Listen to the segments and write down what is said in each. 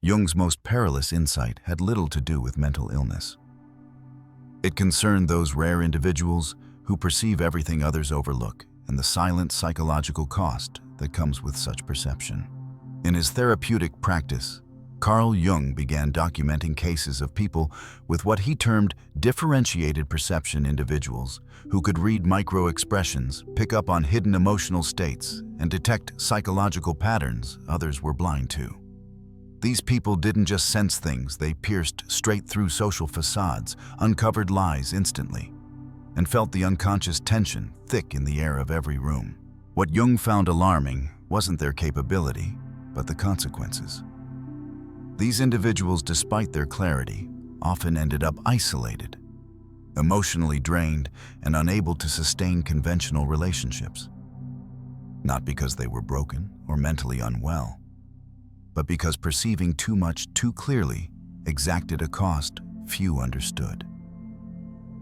Jung's most perilous insight had little to do with mental illness. It concerned those rare individuals who perceive everything others overlook and the silent psychological cost that comes with such perception. In his therapeutic practice, Carl Jung began documenting cases of people with what he termed differentiated perception individuals who could read microexpressions, pick up on hidden emotional states, and detect psychological patterns others were blind to. These people didn't just sense things, they pierced straight through social facades, uncovered lies instantly, and felt the unconscious tension thick in the air of every room. What Jung found alarming wasn't their capability, but the consequences. These individuals, despite their clarity, often ended up isolated, emotionally drained, and unable to sustain conventional relationships. Not because they were broken or mentally unwell, but because perceiving too much too clearly exacted a cost few understood.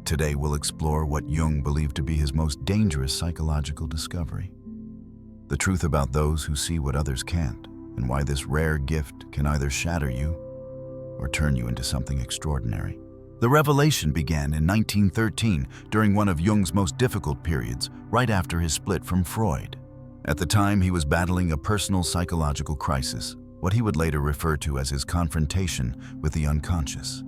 Today we'll explore what Jung believed to be his most dangerous psychological discovery. The truth about those who see what others can't, and why this rare gift can either shatter you or turn you into something extraordinary. The revelation began in 1913 during one of Jung's most difficult periods, right after his split from Freud. At the time, he was battling a personal psychological crisis, what he would later refer to as his confrontation with the unconscious.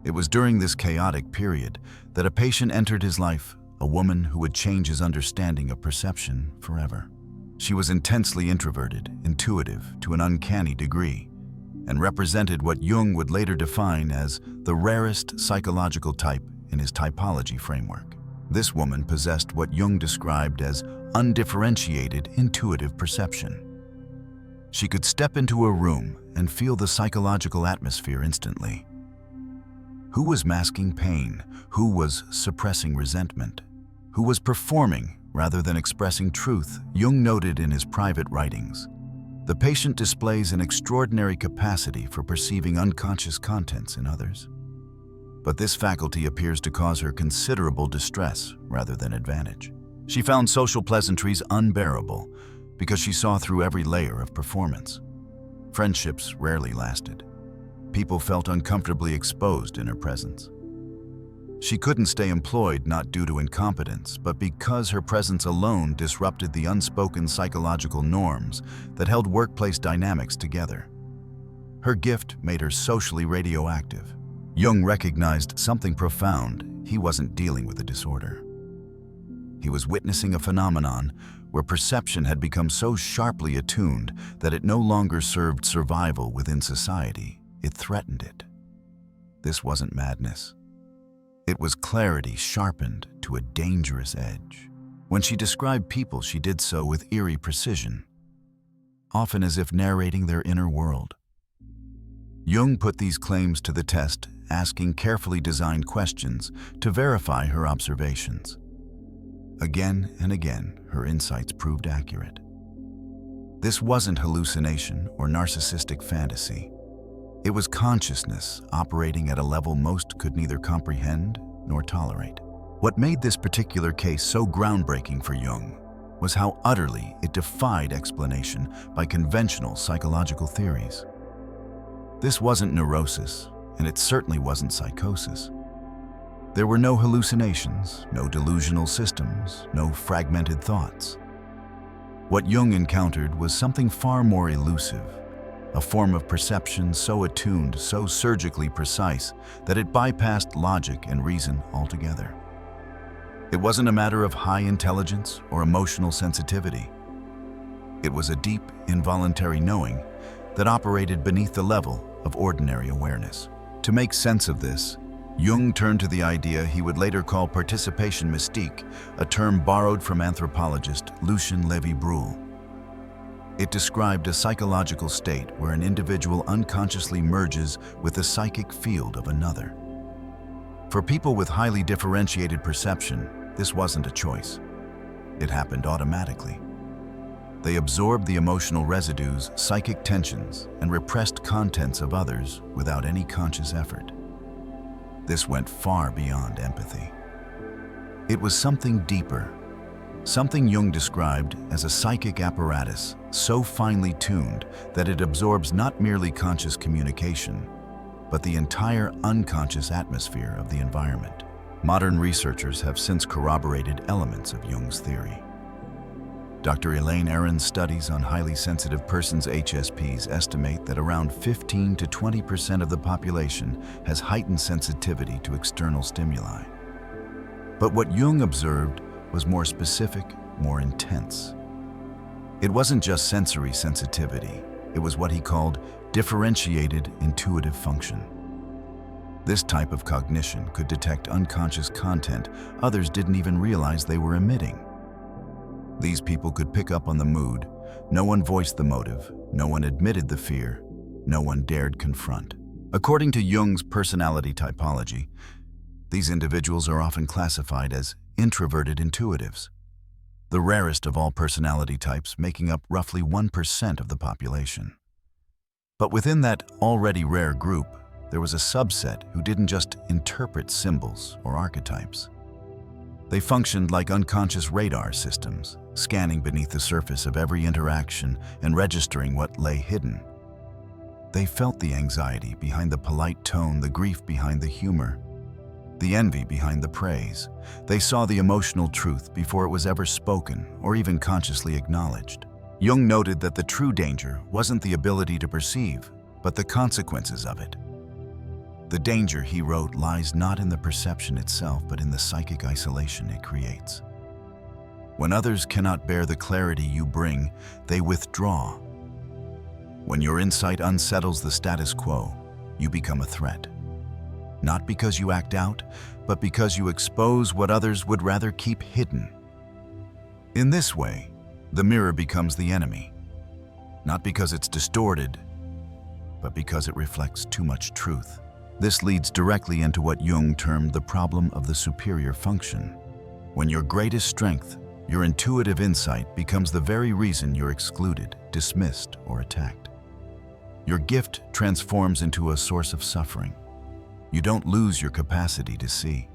It was during this chaotic period that a patient entered his life, a woman who would change his understanding of perception forever. She was intensely introverted, intuitive to an uncanny degree, and represented what Jung would later define as the rarest psychological type in his typology framework. This woman possessed what Jung described as undifferentiated intuitive perception. She could step into a room and feel the psychological atmosphere instantly. Who was masking pain? Who was suppressing resentment? Who was performing rather than expressing truth? Jung noted in his private writings, the patient displays an extraordinary capacity for perceiving unconscious contents in others. But this faculty appears to cause her considerable distress rather than advantage. She found social pleasantries unbearable because she saw through every layer of performance. Friendships rarely lasted. People felt uncomfortably exposed in her presence. She couldn't stay employed not due to incompetence, but because her presence alone disrupted the unspoken psychological norms that held workplace dynamics together. Her gift made her socially radioactive. Jung recognized something profound. He wasn't dealing with a disorder. He was witnessing a phenomenon where perception had become so sharply attuned that it no longer served survival within society, it threatened it. This wasn't madness. It was clarity sharpened to a dangerous edge. When she described people, she did so with eerie precision, often as if narrating their inner world. Jung put these claims to the test, asking carefully designed questions to verify her observations. Again and again, her insights proved accurate. This wasn't hallucination or narcissistic fantasy. It was consciousness operating at a level most could neither comprehend nor tolerate. What made this particular case so groundbreaking for Jung was how utterly it defied explanation by conventional psychological theories. This wasn't neurosis, and it certainly wasn't psychosis. There were no hallucinations, no delusional systems, no fragmented thoughts. What Jung encountered was something far more elusive, a form of perception so attuned, so surgically precise, that it bypassed logic and reason altogether. It wasn't a matter of high intelligence or emotional sensitivity. It was a deep, involuntary knowing that operated beneath the level of ordinary awareness. To make sense of this, Jung turned to the idea he would later call participation mystique, a term borrowed from anthropologist Lucien Levy-Bruhl. It described a psychological state where an individual unconsciously merges with the psychic field of another. For people with highly differentiated perception, this wasn't a choice. It happened automatically. They absorbed the emotional residues, psychic tensions, and repressed contents of others without any conscious effort. This went far beyond empathy. It was something deeper, something Jung described as a psychic apparatus so finely tuned that it absorbs not merely conscious communication, but the entire unconscious atmosphere of the environment. Modern researchers have since corroborated elements of Jung's theory. Dr. Elaine Aron's studies on highly sensitive persons' HSPs estimate that around 15 to 20% of the population has heightened sensitivity to external stimuli. But what Jung observed was more specific, more intense. It wasn't just sensory sensitivity, it was what he called differentiated intuitive function. This type of cognition could detect unconscious content others didn't even realize they were emitting. These people could pick up on the mood. No one voiced the motive, no one admitted the fear, no one dared confront. According to Jung's personality typology, these individuals are often classified as introverted intuitives, the rarest of all personality types, making up roughly 1% of the population. But within that already rare group, there was a subset who didn't just interpret symbols or archetypes. They functioned like unconscious radar systems, scanning beneath the surface of every interaction and registering what lay hidden. They felt the anxiety behind the polite tone, the grief behind the humor, the envy behind the praise. They saw the emotional truth before it was ever spoken or even consciously acknowledged. Jung noted that the true danger wasn't the ability to perceive, but the consequences of it. The danger, he wrote, lies not in the perception itself, but in the psychic isolation it creates. When others cannot bear the clarity you bring, they withdraw. When your insight unsettles the status quo, you become a threat. Not because you act out, but because you expose what others would rather keep hidden. In this way, the mirror becomes the enemy, not because it's distorted, but because it reflects too much truth. This leads directly into what Jung termed the problem of the superior function. When your greatest strength, your intuitive insight, becomes the very reason you're excluded, dismissed, or attacked. Your gift transforms into a source of suffering. You don't lose your capacity to see.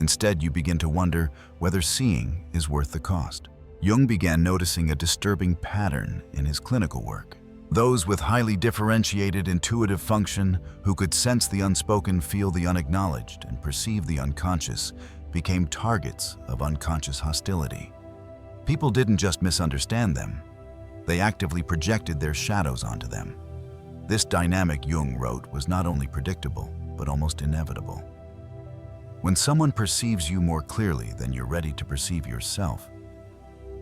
Instead, you begin to wonder whether seeing is worth the cost. Jung began noticing a disturbing pattern in his clinical work. Those with highly differentiated intuitive function, who could sense the unspoken, feel the unacknowledged, and perceive the unconscious, became targets of unconscious hostility. People didn't just misunderstand them, they actively projected their shadows onto them. This dynamic, Jung wrote, was not only predictable, but almost inevitable. When someone perceives you more clearly than you're ready to perceive yourself,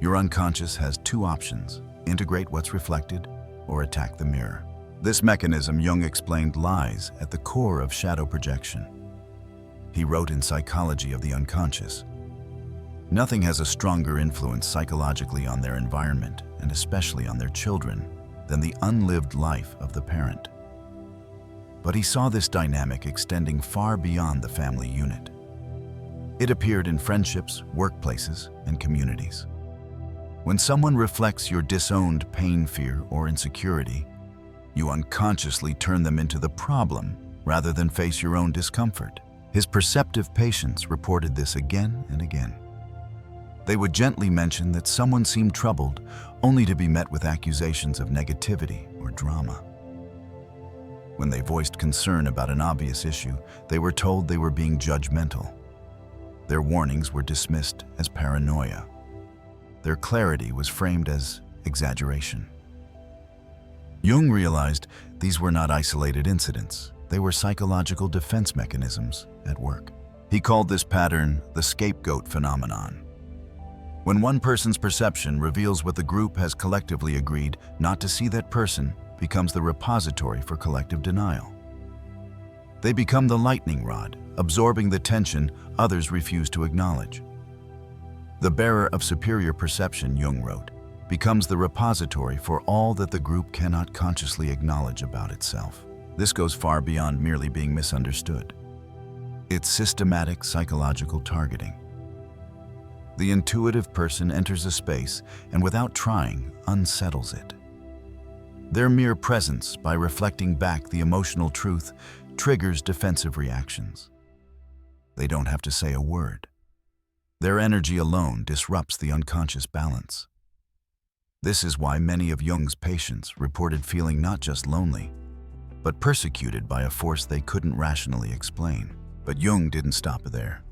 your unconscious has two options: integrate what's reflected, or attack the mirror. This mechanism, Jung explained, lies at the core of shadow projection. He wrote in Psychology of the Unconscious, "Nothing has a stronger influence psychologically on their environment, and especially on their children, than the unlived life of the parent." But he saw this dynamic extending far beyond the family unit. It appeared in friendships, workplaces, and communities. When someone reflects your disowned pain, fear, or insecurity, you unconsciously turn them into the problem rather than face your own discomfort. His perceptive patients reported this again and again. They would gently mention that someone seemed troubled, only to be met with accusations of negativity or drama. When they voiced concern about an obvious issue, they were told they were being judgmental. Their warnings were dismissed as paranoia. Their clarity was framed as exaggeration. Jung realized these were not isolated incidents. They were psychological defense mechanisms at work. He called this pattern the scapegoat phenomenon. When one person's perception reveals what the group has collectively agreed not to see, that person becomes the repository for collective denial. They become the lightning rod, absorbing the tension others refuse to acknowledge. The bearer of superior perception, Jung wrote, becomes the repository for all that the group cannot consciously acknowledge about itself. This goes far beyond merely being misunderstood. It's systematic psychological targeting. The intuitive person enters a space and, without trying, unsettles it. Their mere presence, by reflecting back the emotional truth, triggers defensive reactions. They don't have to say a word. Their energy alone disrupts the unconscious balance. This is why many of Jung's patients reported feeling not just lonely, but persecuted by a force they couldn't rationally explain. But Jung didn't stop there.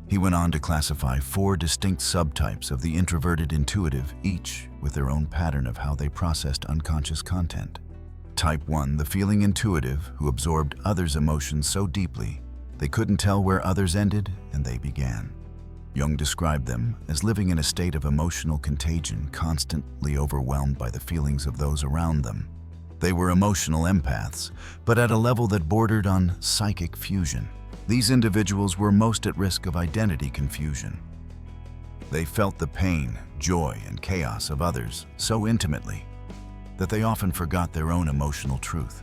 He went on to classify 4 distinct subtypes of the introverted intuitive, each with their own pattern of how they processed unconscious content. Type 1, the feeling intuitive, who absorbed others' emotions so deeply they couldn't tell where others ended and they began. Jung described them as living in a state of emotional contagion, constantly overwhelmed by the feelings of those around them. They were emotional empaths, but at a level that bordered on psychic fusion. These individuals were most at risk of identity confusion. They felt the pain, joy, and chaos of others so intimately that they often forgot their own emotional truth.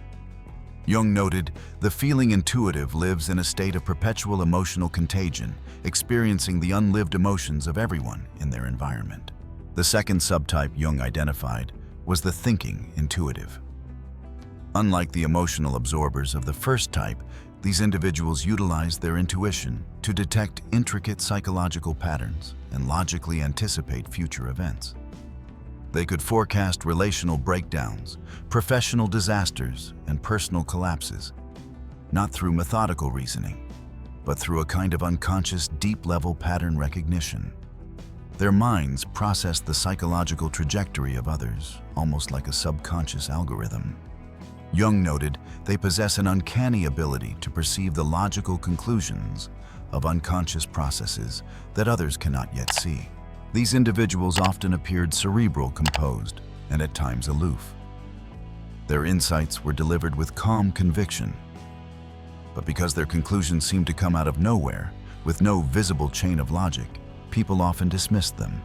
Jung noted, the feeling intuitive lives in a state of perpetual emotional contagion, experiencing the unlived emotions of everyone in their environment. The second subtype Jung identified was the thinking intuitive. Unlike the emotional absorbers of the first type, these individuals utilize their intuition to detect intricate psychological patterns and logically anticipate future events. They could forecast relational breakdowns, professional disasters, and personal collapses, not through methodical reasoning, but through a kind of unconscious, deep-level pattern recognition. Their minds process the psychological trajectory of others, almost like a subconscious algorithm. Jung noted they possess an uncanny ability to perceive the logical conclusions of unconscious processes that others cannot yet see. These individuals often appeared cerebral, composed, and at times aloof. Their insights were delivered with calm conviction, but because their conclusions seemed to come out of nowhere, with no visible chain of logic, people often dismissed them.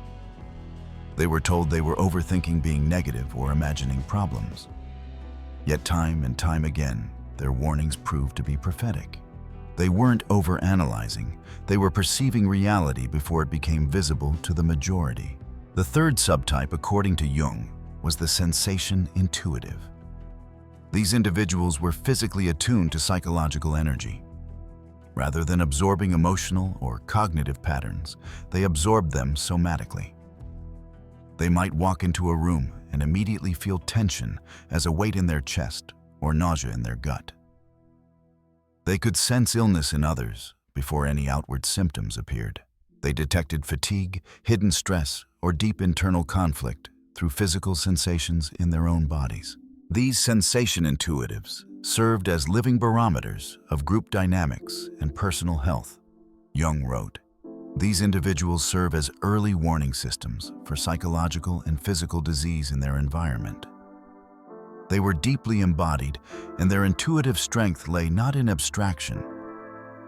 They were told they were overthinking, being negative, or imagining problems. Yet time and time again, their warnings proved to be prophetic. They weren't overanalyzing, they were perceiving reality before it became visible to the majority. The third subtype, according to Jung, was the sensation intuitive. These individuals were physically attuned to psychological energy. Rather than absorbing emotional or cognitive patterns, they absorbed them somatically. They might walk into a room and immediately feel tension as a weight in their chest or nausea in their gut. They could sense illness in others before any outward symptoms appeared. They detected fatigue, hidden stress, or deep internal conflict through physical sensations in their own bodies. These sensation intuitives served as living barometers of group dynamics and personal health. Jung wrote, these individuals serve as early warning systems for psychological and physical disease in their environment. They were deeply embodied, and their intuitive strength lay not in abstraction,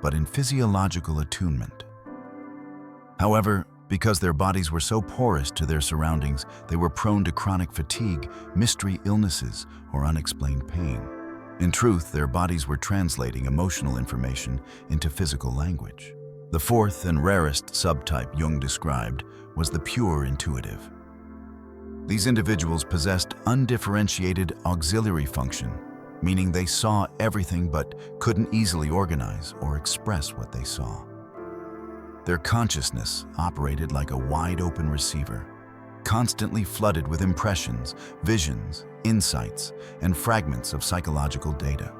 but in physiological attunement. However, because their bodies were so porous to their surroundings, they were prone to chronic fatigue, mystery illnesses, or unexplained pain. In truth, their bodies were translating emotional information into physical language. The fourth and rarest subtype Jung described was the pure intuitive. These individuals possessed undifferentiated auxiliary function, meaning they saw everything but couldn't easily organize or express what they saw. Their consciousness operated like a wide-open receiver, constantly flooded with impressions, visions, insights, and fragments of psychological data.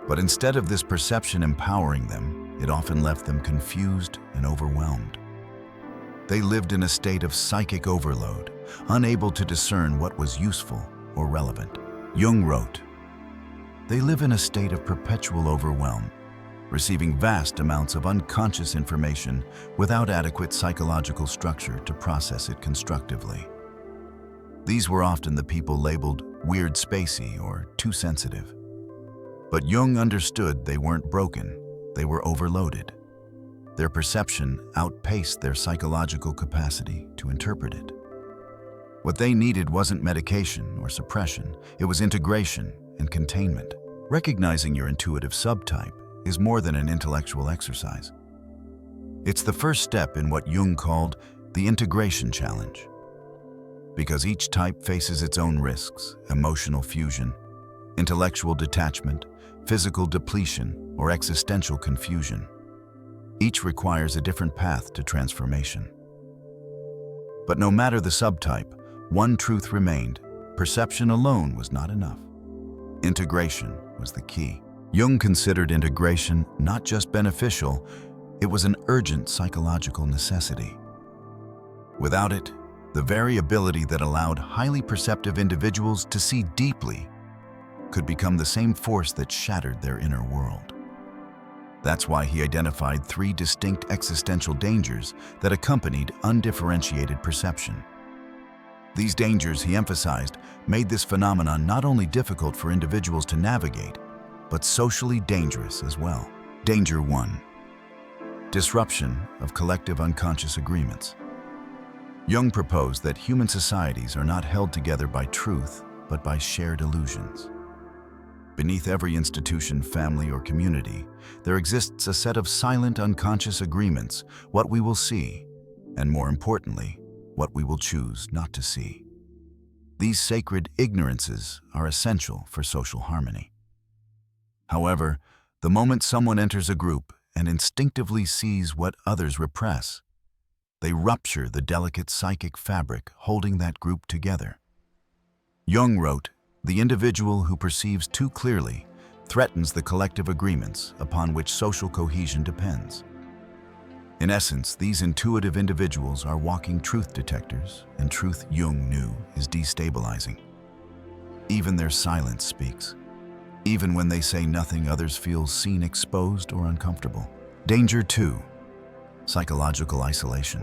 But instead of this perception empowering them, it often left them confused and overwhelmed. They lived in a state of psychic overload, unable to discern what was useful or relevant. Jung wrote, they live in a state of perpetual overwhelm, receiving vast amounts of unconscious information without adequate psychological structure to process it constructively. These were often the people labeled weird, spacey, or too sensitive. But Jung understood they weren't broken, they were overloaded. Their perception outpaced their psychological capacity to interpret it. What they needed wasn't medication or suppression, it was integration and containment. Recognizing your intuitive subtype is more than an intellectual exercise. It's the first step in what Jung called the integration challenge. Because each type faces its own risks, emotional fusion, intellectual detachment, physical depletion, or existential confusion. Each requires a different path to transformation. But no matter the subtype, one truth remained: perception alone was not enough. Integration was the key. Jung considered integration not just beneficial, it was an urgent psychological necessity. Without it, the very ability that allowed highly perceptive individuals to see deeply could become the same force that shattered their inner world. That's why he identified 3 distinct existential dangers that accompanied undifferentiated perception. These dangers, he emphasized, made this phenomenon not only difficult for individuals to navigate, but socially dangerous as well. Danger 1: disruption of collective unconscious agreements. Jung proposed that human societies are not held together by truth, but by shared illusions. Beneath every institution, family, or community, there exists a set of silent unconscious agreements: what we will see, and more importantly, what we will choose not to see. These sacred ignorances are essential for social harmony. However, the moment someone enters a group and instinctively sees what others repress, they rupture the delicate psychic fabric holding that group together. Jung wrote, "The individual who perceives too clearly threatens the collective agreements upon which social cohesion depends." In essence, these intuitive individuals are walking truth detectors, and truth, Jung knew, is destabilizing. Even their silence speaks. Even when they say nothing, others feel seen, exposed, or uncomfortable. Danger 2: psychological isolation.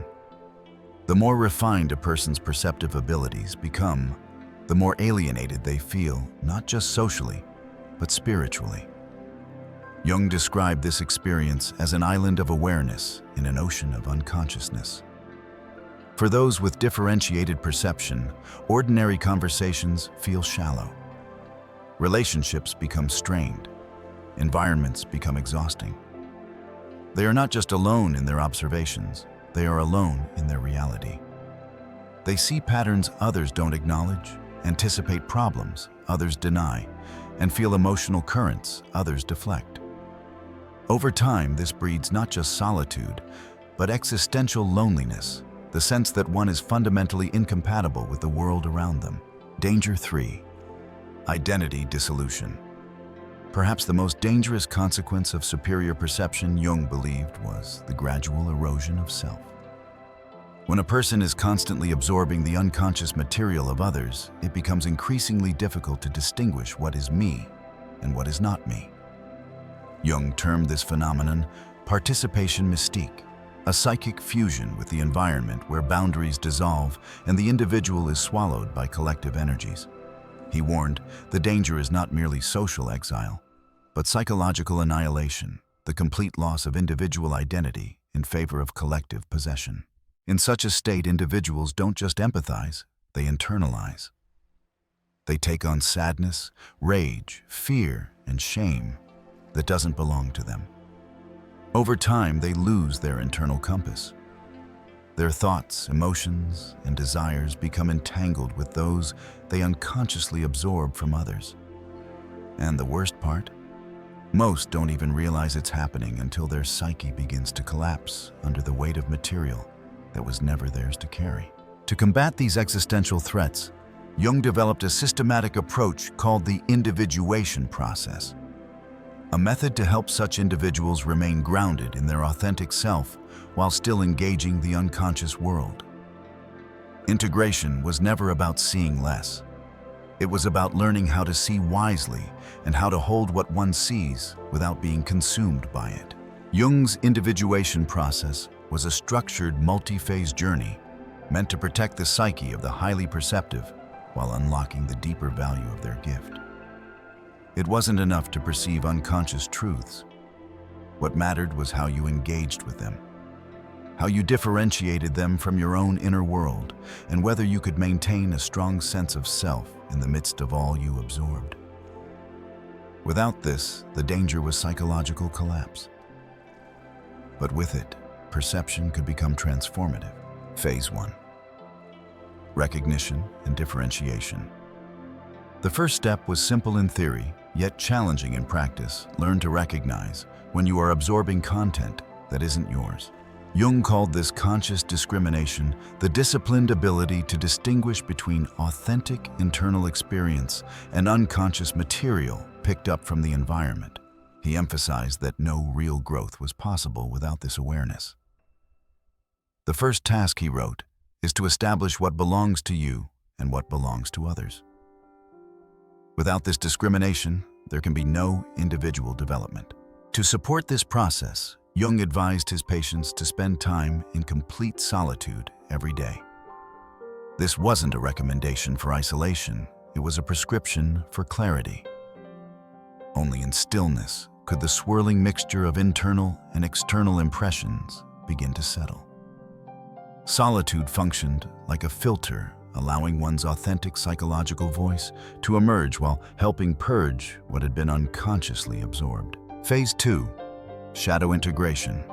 The more refined a person's perceptive abilities become, the more alienated they feel, not just socially, but spiritually. Jung described this experience as an island of awareness in an ocean of unconsciousness. For those with differentiated perception, ordinary conversations feel shallow. Relationships become strained. Environments become exhausting. They are not just alone in their observations, they are alone in their reality. They see patterns others don't acknowledge, anticipate problems others deny, and feel emotional currents others deflect. Over time, this breeds not just solitude, but existential loneliness, the sense that one is fundamentally incompatible with the world around them. Danger 3: identity dissolution. Perhaps the most dangerous consequence of superior perception, Jung believed, was the gradual erosion of self. When a person is constantly absorbing the unconscious material of others, it becomes increasingly difficult to distinguish what is me and what is not me. Jung termed this phenomenon participation mystique, a psychic fusion with the environment where boundaries dissolve and the individual is swallowed by collective energies. He warned, the danger is not merely social exile, but psychological annihilation, the complete loss of individual identity in favor of collective possession. In such a state, individuals don't just empathize, they internalize. They take on sadness, rage, fear, and shame that doesn't belong to them. Over time, they lose their internal compass. Their thoughts, emotions, and desires become entangled with those they unconsciously absorb from others. And the worst part? Most don't even realize it's happening until their psyche begins to collapse under the weight of material that was never theirs to carry. To combat these existential threats, Jung developed a systematic approach called the Individuation process, a method to help such individuals remain grounded in their authentic self while still engaging the unconscious world. Integration was never about seeing less. It was about learning how to see wisely and how to hold what one sees without being consumed by it. Jung's individuation process was a structured, multi-phase journey meant to protect the psyche of the highly perceptive while unlocking the deeper value of their gift. It wasn't enough to perceive unconscious truths. What mattered was how you engaged with them, how you differentiated them from your own inner world, and whether you could maintain a strong sense of self in the midst of all you absorbed. Without this, the danger was psychological collapse. But with it, perception could become transformative. Phase 1: recognition and differentiation. The first step was simple in theory, yet challenging in practice. Learn to recognize when you are absorbing content that isn't yours. Jung called this conscious discrimination the disciplined ability to distinguish between authentic internal experience and unconscious material picked up from the environment. He emphasized that no real growth was possible without this awareness. The first task, he wrote, is to establish what belongs to you and what belongs to others. Without this discrimination, there can be no individual development. To support this process, Jung advised his patients to spend time in complete solitude every day. This wasn't a recommendation for isolation, it was a prescription for clarity. Only in stillness could the swirling mixture of internal and external impressions begin to settle. Solitude functioned like a filter, allowing one's authentic psychological voice to emerge while helping purge what had been unconsciously absorbed. Phase 2. Shadow integration.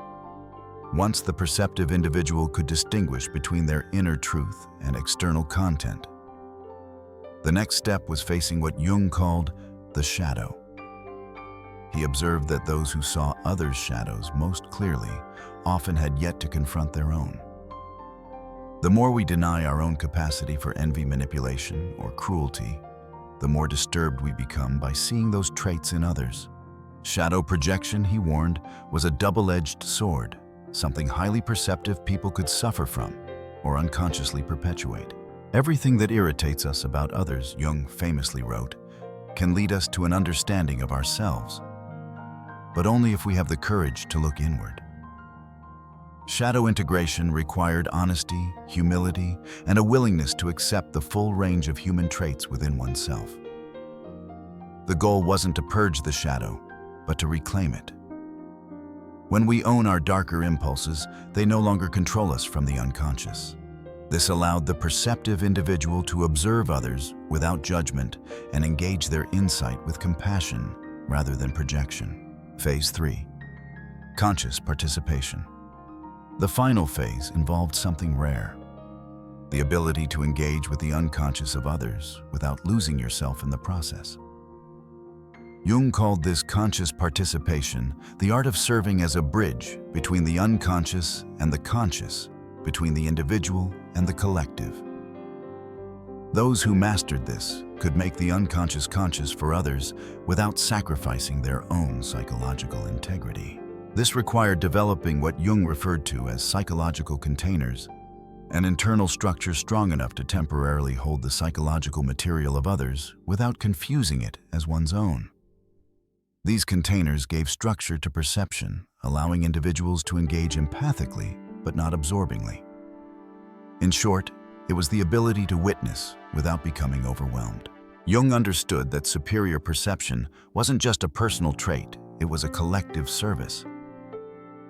Once the perceptive individual could distinguish between their inner truth and external content, the next step was facing what Jung called the shadow. He observed that those who saw others' shadows most clearly often had yet to confront their own. The more we deny our own capacity for envy, manipulation, or cruelty, the more disturbed we become by seeing those traits in others. Shadow projection, he warned, was a double-edged sword, something highly perceptive people could suffer from or unconsciously perpetuate. Everything that irritates us about others, Jung famously wrote, can lead us to an understanding of ourselves, but only if we have the courage to look inward. Shadow integration required honesty, humility, and a willingness to accept the full range of human traits within oneself. The goal wasn't to purge the shadow, but to reclaim it. When we own our darker impulses, they no longer control us from the unconscious. This allowed the perceptive individual to observe others without judgment and engage their insight with compassion rather than projection. Phase 3. Conscious participation. The final phase involved something rare: the ability to engage with the unconscious of others without losing yourself in the process. Jung called this conscious participation the art of serving as a bridge between the unconscious and the conscious, between the individual and the collective. Those who mastered this could make the unconscious conscious for others without sacrificing their own psychological integrity. This required developing what Jung referred to as psychological containers, an internal structure strong enough to temporarily hold the psychological material of others without confusing it as one's own. These containers gave structure to perception, allowing individuals to engage empathically but not absorbingly. In short, it was the ability to witness without becoming overwhelmed. Jung understood that superior perception wasn't just a personal trait, it was a collective service.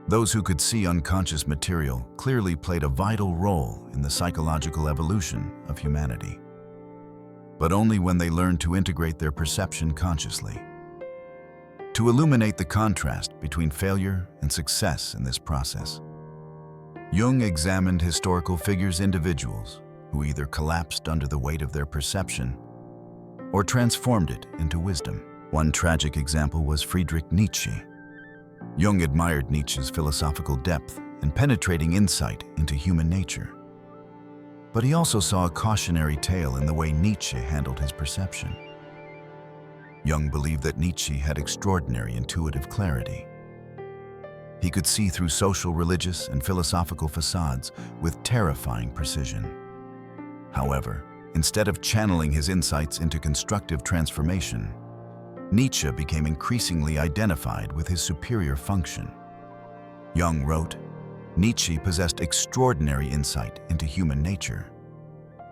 Those who could see unconscious material clearly played a vital role in the psychological evolution of humanity. But only when they learned to integrate their perception consciously. To illuminate the contrast between failure and success in this process, Jung examined historical figures, individuals who either collapsed under the weight of their perception or transformed it into wisdom. One tragic example was Friedrich Nietzsche. Jung admired Nietzsche's philosophical depth and penetrating insight into human nature. But he also saw a cautionary tale in the way Nietzsche handled his perception. Jung believed that Nietzsche had extraordinary intuitive clarity. He could see through social, religious, and philosophical facades with terrifying precision. However, instead of channeling his insights into constructive transformation, Nietzsche became increasingly identified with his superior function. Jung wrote, Nietzsche possessed extraordinary insight into human nature,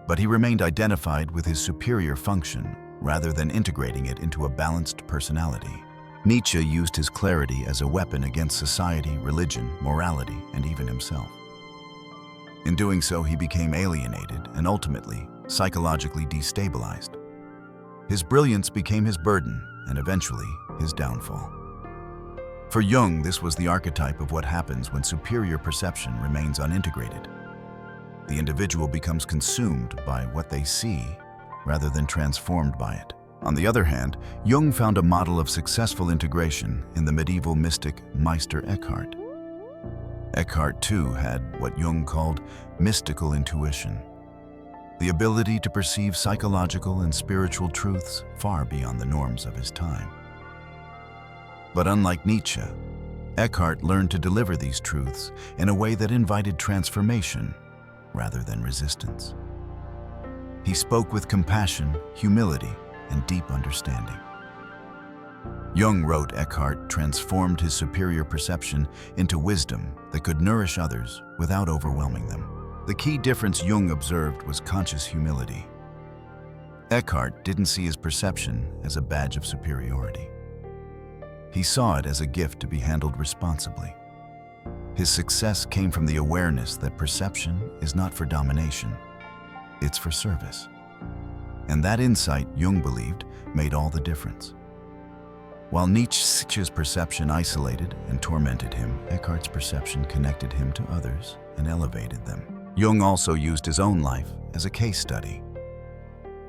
but he remained identified with his superior function rather than integrating it into a balanced personality. Nietzsche used his clarity as a weapon against society, religion, morality, and even himself. In doing so, he became alienated and ultimately psychologically destabilized. His brilliance became his burden and eventually his downfall. For Jung, this was the archetype of what happens when superior perception remains unintegrated. The individual becomes consumed by what they see rather than transformed by it. On the other hand, Jung found a model of successful integration in the medieval mystic Meister Eckhart. Eckhart, too, had what Jung called mystical intuition, the ability to perceive psychological and spiritual truths far beyond the norms of his time. But unlike Nietzsche, Eckhart learned to deliver these truths in a way that invited transformation rather than resistance. He spoke with compassion, humility, and deep understanding. Jung wrote Eckhart transformed his superior perception into wisdom that could nourish others without overwhelming them. The key difference Jung observed was conscious humility. Eckhart didn't see his perception as a badge of superiority. He saw it as a gift to be handled responsibly. His success came from the awareness that perception is not for domination, it's for service. And that insight, Jung believed, made all the difference. While Nietzsche's perception isolated and tormented him, Eckhart's perception connected him to others and elevated them. Jung also used his own life as a case study.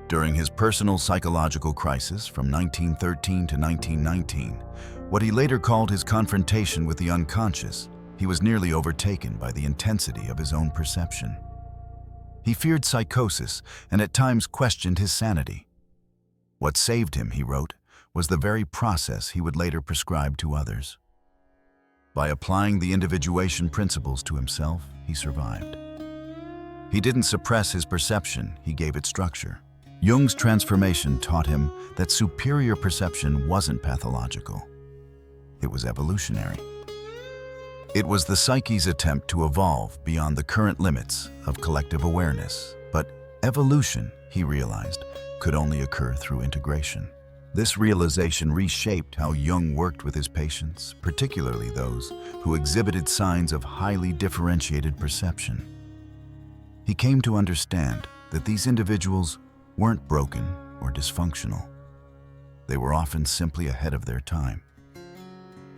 During his personal psychological crisis from 1913 to 1919, what he later called his confrontation with the unconscious, he was nearly overtaken by the intensity of his own perception. He feared psychosis and at times questioned his sanity. What saved him, he wrote, was the very process he would later prescribe to others. By applying the individuation principles to himself, he survived. He didn't suppress his perception, he gave it structure. Jung's transformation taught him that superior perception wasn't pathological. It was evolutionary. It was the psyche's attempt to evolve beyond the current limits of collective awareness. But evolution, he realized, could only occur through integration. This realization reshaped how Jung worked with his patients, particularly those who exhibited signs of highly differentiated perception. He came to understand that these individuals weren't broken or dysfunctional. They were often simply ahead of their time.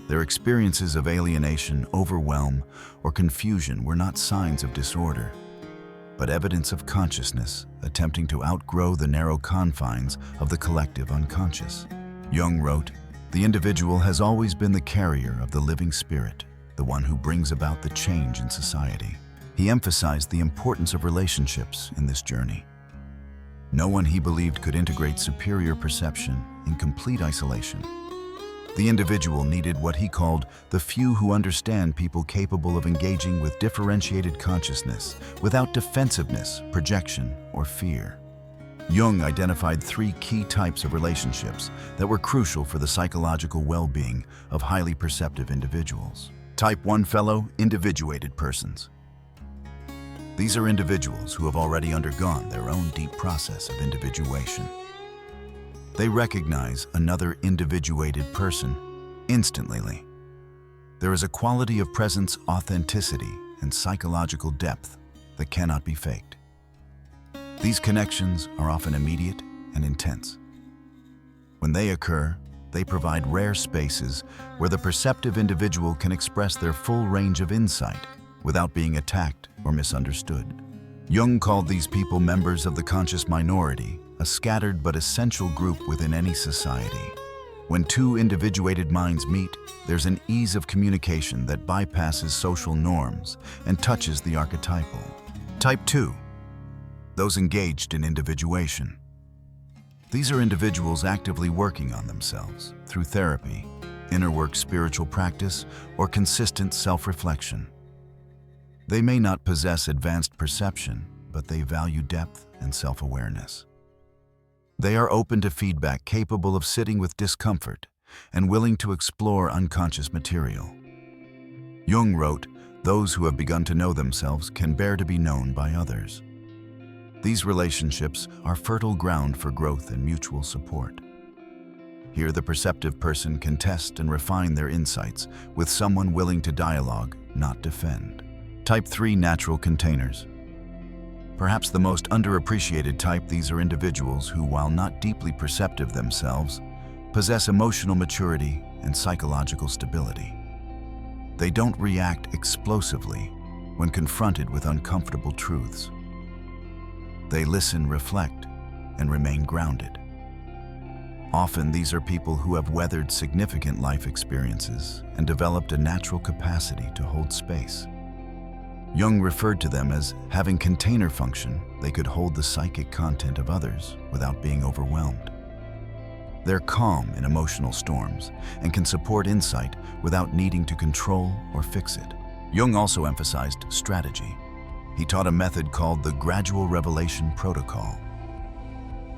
Their experiences of alienation, overwhelm, or confusion were not signs of disorder, but evidence of consciousness attempting to outgrow the narrow confines of the collective unconscious. Jung wrote, "The individual has always been the carrier of the living spirit, the one who brings about the change in society." He emphasized the importance of relationships in this journey. No one, he believed, could integrate superior perception in complete isolation. The individual needed what he called the few who understand people capable of engaging with differentiated consciousness without defensiveness, projection, or fear. Jung identified 3 key types of relationships that were crucial for the psychological well-being of highly perceptive individuals. Type 1 fellow individuated persons. These are individuals who have already undergone their own deep process of individuation. They recognize another individuated person instantly. There is a quality of presence, authenticity, and psychological depth that cannot be faked. These connections are often immediate and intense. When they occur, they provide rare spaces where the perceptive individual can express their full range of insight without being attacked or misunderstood. Jung called these people members of the conscious minority, a scattered but essential group within any society. When 2 individuated minds meet, there's an ease of communication that bypasses social norms and touches the archetypal. Type 2, those engaged in individuation. These are individuals actively working on themselves through therapy, inner work, spiritual practice, or consistent self-reflection. They may not possess advanced perception, but they value depth and self-awareness. They are open to feedback, capable of sitting with discomfort, and willing to explore unconscious material. Jung wrote, "Those who have begun to know themselves can bear to be known by others." These relationships are fertile ground for growth and mutual support. Here, the perceptive person can test and refine their insights with someone willing to dialogue, not defend. Type 3 natural containers. Perhaps the most underappreciated type, these are individuals who, while not deeply perceptive themselves, possess emotional maturity and psychological stability. They don't react explosively when confronted with uncomfortable truths. They listen, reflect, and remain grounded. Often these are people who have weathered significant life experiences and developed a natural capacity to hold space. Jung referred to them as having container function. They could hold the psychic content of others without being overwhelmed. They're calm in emotional storms and can support insight without needing to control or fix it. Jung also emphasized strategy. He taught a method called the gradual revelation protocol.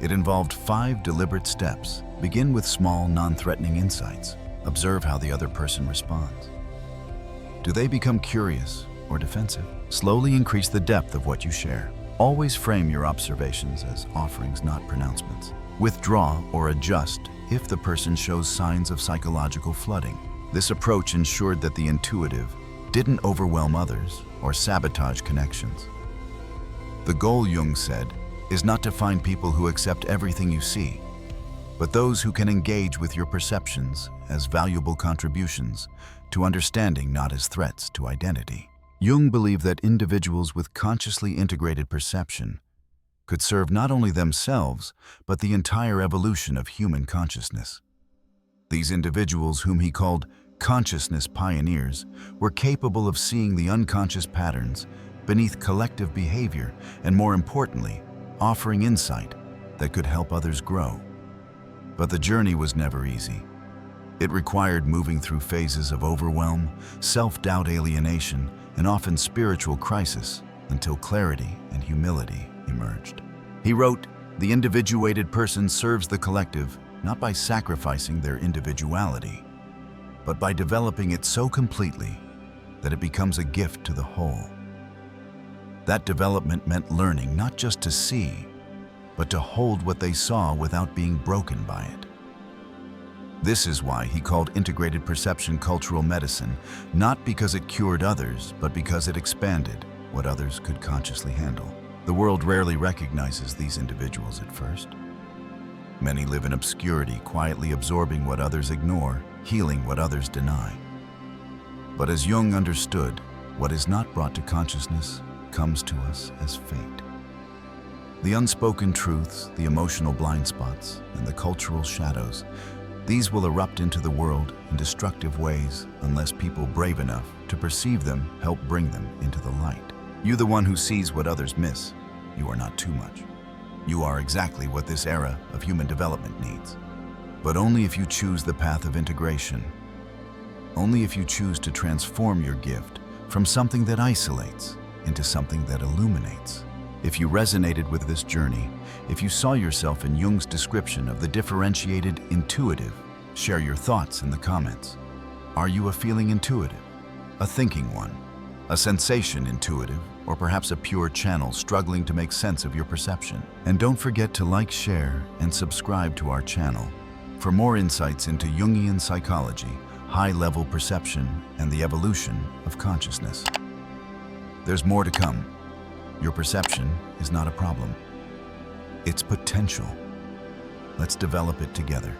It involved 5 deliberate steps. Begin with small, non-threatening insights. Observe how the other person responds. Do they become curious or defensive? Slowly increase the depth of what you share. Always frame your observations as offerings, not pronouncements. Withdraw or adjust if the person shows signs of psychological flooding. This approach ensured that the intuitive didn't overwhelm others or sabotage connections. The goal, Jung said, is not to find people who accept everything you see, but those who can engage with your perceptions as valuable contributions to understanding, not as threats to identity. Jung believed that individuals with consciously integrated perception could serve not only themselves, but the entire evolution of human consciousness. These individuals, whom he called consciousness pioneers, were capable of seeing the unconscious patterns beneath collective behavior and, more importantly, offering insight that could help others grow. But the journey was never easy. It required moving through phases of overwhelm, self-doubt, alienation, and often spiritual crisis until clarity and humility emerged. He wrote, "The individuated person serves the collective not by sacrificing their individuality, but by developing it so completely that it becomes a gift to the whole." That development meant learning not just to see, but to hold what they saw without being broken by it. This is why he called integrated perception cultural medicine, not because it cured others, but because it expanded what others could consciously handle. The world rarely recognizes these individuals at first. Many live in obscurity, quietly absorbing what others ignore, healing what others deny. But as Jung understood, what is not brought to consciousness comes to us as fate. The unspoken truths, the emotional blind spots, and the cultural shadows, these will erupt into the world in destructive ways unless people brave enough to perceive them help bring them into the light. You, the one who sees what others miss, you are not too much. You are exactly what this era of human development needs. But only if you choose the path of integration. Only if you choose to transform your gift from something that isolates into something that illuminates. If you resonated with this journey, if you saw yourself in Jung's description of the differentiated intuitive, share your thoughts in the comments. Are you a feeling intuitive? A thinking one? A sensation intuitive? Or perhaps a pure channel struggling to make sense of your perception? And don't forget to like, share, and subscribe to our channel for more insights into Jungian psychology, high-level perception, and the evolution of consciousness. There's more to come. Your perception is not a problem. It's potential. Let's develop it together.